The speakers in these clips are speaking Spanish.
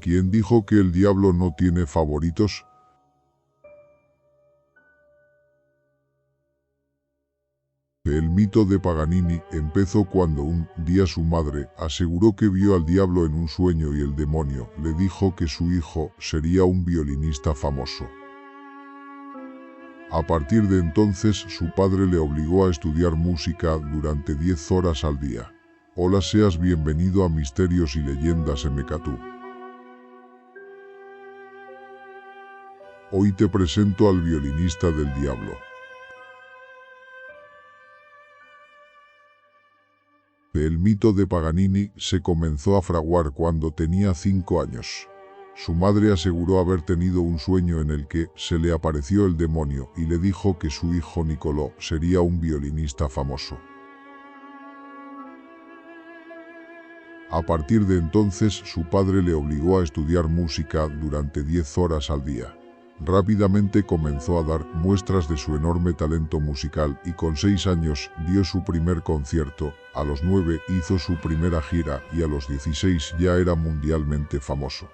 ¿Quién dijo que el diablo no tiene favoritos? El mito de Paganini empezó cuando un día su madre aseguró que vio al diablo en un sueño y el demonio le dijo que su hijo sería un violinista famoso. A partir de entonces su padre le obligó a estudiar música durante 10 horas al día. Hola, seas bienvenido a Misterios y Leyendas MKTOO. Hoy te presento al violinista del diablo. El mito de Paganini se comenzó a fraguar cuando tenía 5 años. Su madre aseguró haber tenido un sueño en el que se le apareció el demonio y le dijo que su hijo Niccolò sería un violinista famoso. A partir de entonces su padre le obligó a estudiar música durante 10 horas al día. Rápidamente comenzó a dar muestras de su enorme talento musical y con 6 años dio su primer concierto, a los 9 hizo su primera gira y a los 16 ya era mundialmente famoso.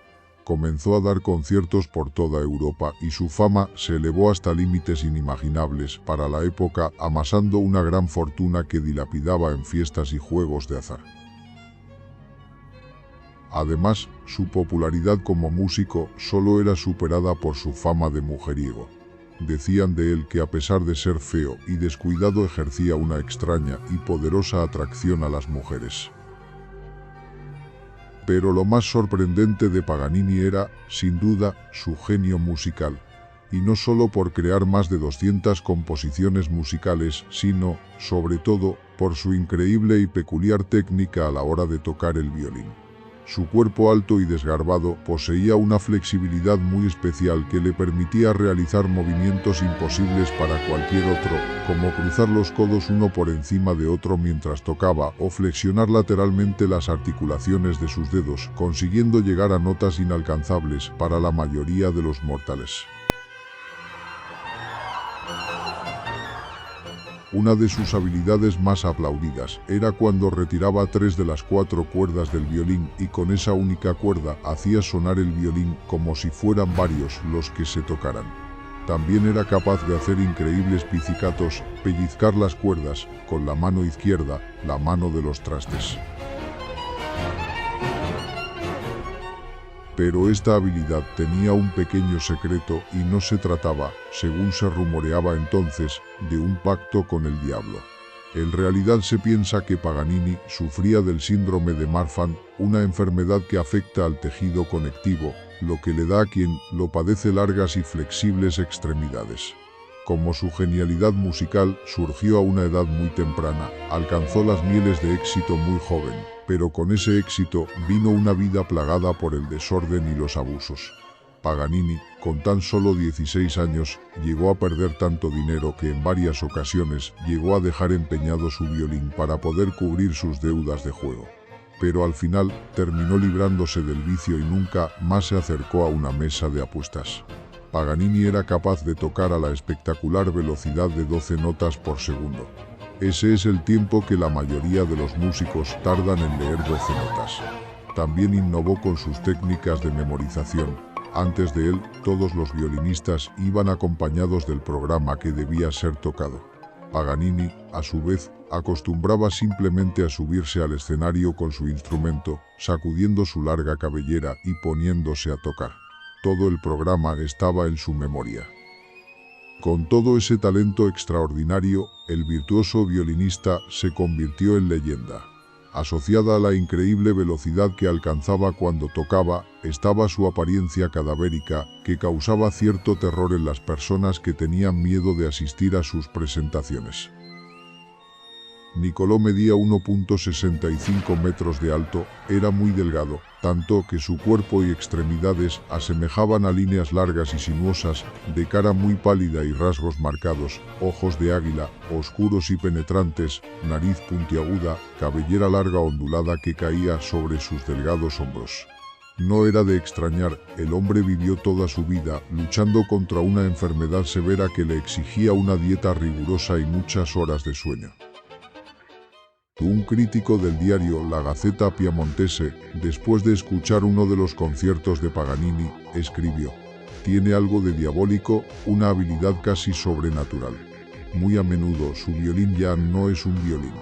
Comenzó a dar conciertos por toda Europa y su fama se elevó hasta límites inimaginables para la época, amasando una gran fortuna que dilapidaba en fiestas y juegos de azar. Además, su popularidad como músico solo era superada por su fama de mujeriego. Decían de él que a pesar de ser feo y descuidado ejercía una extraña y poderosa atracción a las mujeres. Pero lo más sorprendente de Paganini era, sin duda, su genio musical. Y no solo por crear más de 200 composiciones musicales, sino, sobre todo, por su increíble y peculiar técnica a la hora de tocar el violín. Su cuerpo alto y desgarbado poseía una flexibilidad muy especial que le permitía realizar movimientos imposibles para cualquier otro, como cruzar los codos uno por encima de otro mientras tocaba o flexionar lateralmente las articulaciones de sus dedos, consiguiendo llegar a notas inalcanzables para la mayoría de los mortales. Una de sus habilidades más aplaudidas era cuando retiraba 3 de las 4 cuerdas del violín y con esa única cuerda hacía sonar el violín como si fueran varios los que se tocaran. También era capaz de hacer increíbles pizzicatos, pellizcar las cuerdas con la mano izquierda, la mano de los trastes. Pero esta habilidad tenía un pequeño secreto y no se trataba, según se rumoreaba entonces, de un pacto con el diablo. En realidad se piensa que Paganini sufría del síndrome de Marfan, una enfermedad que afecta al tejido conectivo, lo que le da a quien lo padece largas y flexibles extremidades. Como su genialidad musical surgió a una edad muy temprana, alcanzó las mieles de éxito muy joven, pero con ese éxito vino una vida plagada por el desorden y los abusos. Paganini, con tan solo 16 años, llegó a perder tanto dinero que en varias ocasiones llegó a dejar empeñado su violín para poder cubrir sus deudas de juego. Pero al final terminó librándose del vicio y nunca más se acercó a una mesa de apuestas. Paganini era capaz de tocar a la espectacular velocidad de 12 notas por segundo. Ese es el tiempo que la mayoría de los músicos tardan en leer 12 notas. También innovó con sus técnicas de memorización. Antes de él, todos los violinistas iban acompañados del programa que debía ser tocado. Paganini, a su vez, acostumbraba simplemente a subirse al escenario con su instrumento, sacudiendo su larga cabellera y poniéndose a tocar. Todo el programa estaba en su memoria. Con todo ese talento extraordinario, el virtuoso violinista se convirtió en leyenda. Asociada a la increíble velocidad que alcanzaba cuando tocaba, estaba su apariencia cadavérica, que causaba cierto terror en las personas que tenían miedo de asistir a sus presentaciones. Niccolò medía 1,65 metros de alto, era muy delgado, tanto que su cuerpo y extremidades asemejaban a líneas largas y sinuosas, de cara muy pálida y rasgos marcados, ojos de águila, oscuros y penetrantes, nariz puntiaguda, cabellera larga ondulada que caía sobre sus delgados hombros. No era de extrañar, el hombre vivió toda su vida luchando contra una enfermedad severa que le exigía una dieta rigurosa y muchas horas de sueño. Un crítico del diario La Gazzetta Piemontese, después de escuchar uno de los conciertos de Paganini, escribió: «Tiene algo de diabólico, una habilidad casi sobrenatural. Muy a menudo su violín ya no es un violín.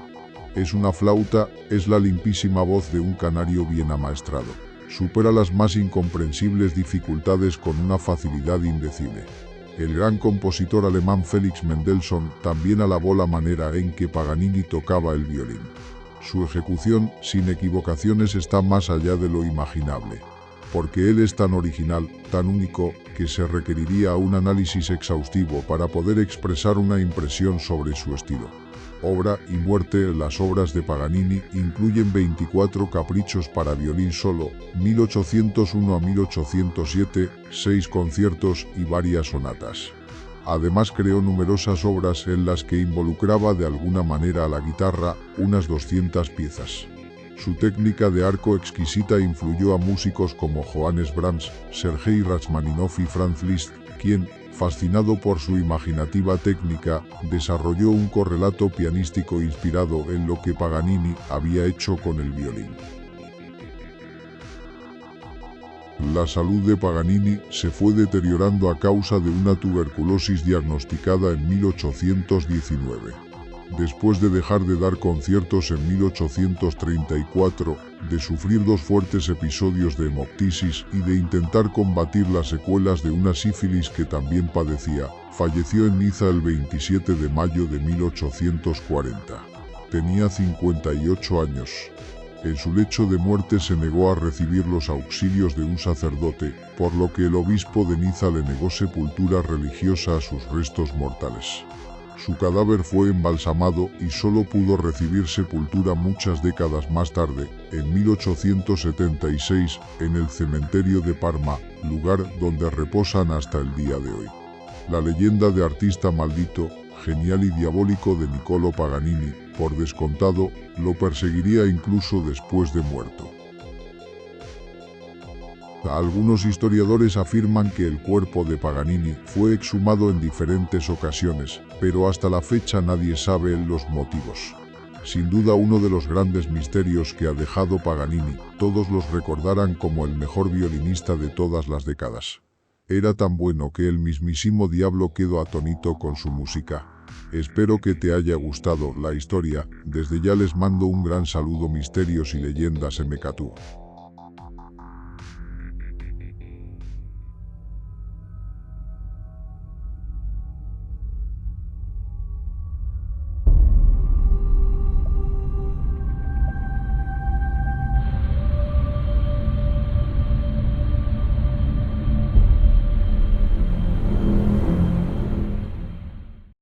Es una flauta, es la limpísima voz de un canario bien amaestrado. Supera las más incomprensibles dificultades con una facilidad indecible». El gran compositor alemán Felix Mendelssohn también alabó la manera en que Paganini tocaba el violín. Su ejecución, sin equivocaciones, está más allá de lo imaginable, porque él es tan original, tan único, que se requeriría un análisis exhaustivo para poder expresar una impresión sobre su estilo. Obra y muerte. Las obras de Paganini incluyen 24 caprichos para violín solo, 1801 a 1807, 6 conciertos y varias sonatas. Además creó numerosas obras en las que involucraba de alguna manera a la guitarra, unas 200 piezas. Su técnica de arco exquisita influyó a músicos como Johannes Brahms, Sergei Rachmaninoff y Franz Liszt, quien, fascinado por su imaginativa técnica, desarrolló un correlato pianístico inspirado en lo que Paganini había hecho con el violín. La salud de Paganini se fue deteriorando a causa de una tuberculosis diagnosticada en 1819. Después de dejar de dar conciertos en 1834, de sufrir 2 fuertes episodios de hemoptisis y de intentar combatir las secuelas de una sífilis que también padecía, falleció en Niza el 27 de mayo de 1840. Tenía 58 años. En su lecho de muerte se negó a recibir los auxilios de un sacerdote, por lo que el obispo de Niza le negó sepultura religiosa a sus restos mortales. Su cadáver fue embalsamado y solo pudo recibir sepultura muchas décadas más tarde, en 1876, en el cementerio de Parma, lugar donde reposan hasta el día de hoy. La leyenda de artista maldito, genial y diabólico de Niccolò Paganini, por descontado, lo perseguiría incluso después de muerto. Algunos historiadores afirman que el cuerpo de Paganini fue exhumado en diferentes ocasiones, pero hasta la fecha nadie sabe los motivos. Sin duda uno de los grandes misterios que ha dejado Paganini, todos los recordarán como el mejor violinista de todas las décadas. Era tan bueno que el mismísimo diablo quedó atónito con su música. Espero que te haya gustado la historia. Desde ya les mando un gran saludo, misterios y leyendas MK2.